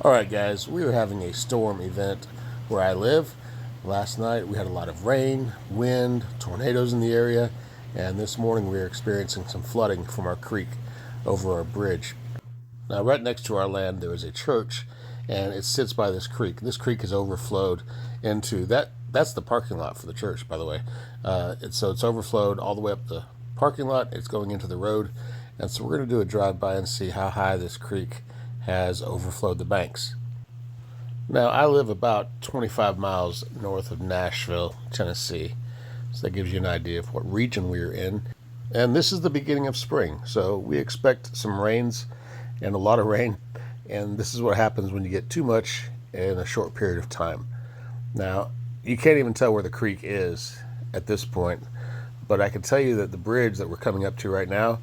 Alright guys, we were having a storm event where I live. Last night we had a lot of rain, wind, tornadoes in the area, and this morning we are experiencing some flooding from our creek over our bridge. Now right next to our land there is a church, and it sits by this creek. This creek has overflowed into that's the parking lot for the church, by the way. So it's overflowed all the way up the parking lot. It's going into the road, and so we're going to do a drive-by and see how high this creek has overflowed the banks. Now, I live about 25 miles north of Nashville, Tennessee, so that gives you an idea of what region we're in. And this is the beginning of spring, so we expect some rains and a lot of rain, and this is what happens when you get too much in a short period of time. Now, you can't even tell where the creek is at this point, but I can tell you that the bridge that we're coming up to right now,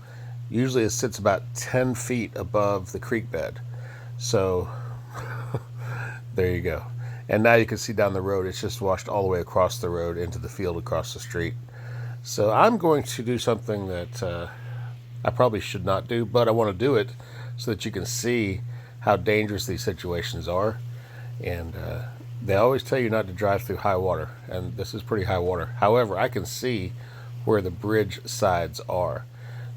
usually it sits about 10 feet above the creek bed. So there you go. And now you can see down the road, it's just washed all the way across the road into the field across the street. So I'm going to do something that I probably should not do, but I want to do it so that you can see how dangerous these situations are. And they always tell you not to drive through high water, and this is pretty high water. However, I can see where the bridge sides are,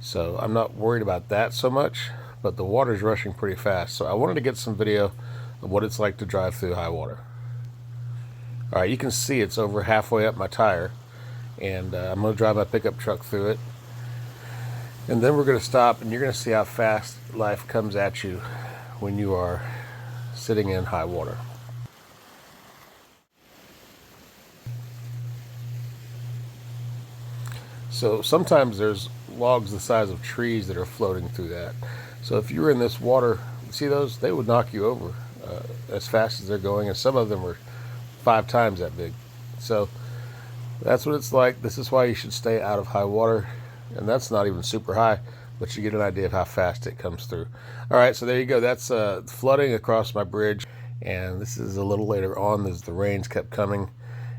so I'm not worried about that so much, but the water's rushing pretty fast, so I wanted to get some video of what it's like to drive through high water. Alright, you can see it's over halfway up my tire, and I'm going to drive my pickup truck through it, and then we're going to stop, and you're going to see how fast life comes at you when you are sitting in high water. So sometimes there's logs the size of trees that are floating through that. So if you were in this water, see those? They would knock you over as fast as they're going, and some of them are 5 times that big. So that's what it's like. This is why you should stay out of high water, and that's not even super high, but you get an idea of how fast it comes through. All right, so there you go. That's flooding across my bridge, and this is a little later on as the rains kept coming,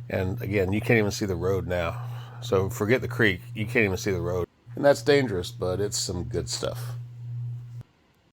and again, you can't even see the road now. So forget the creek, you can't even see the road. And that's dangerous, but it's some good stuff.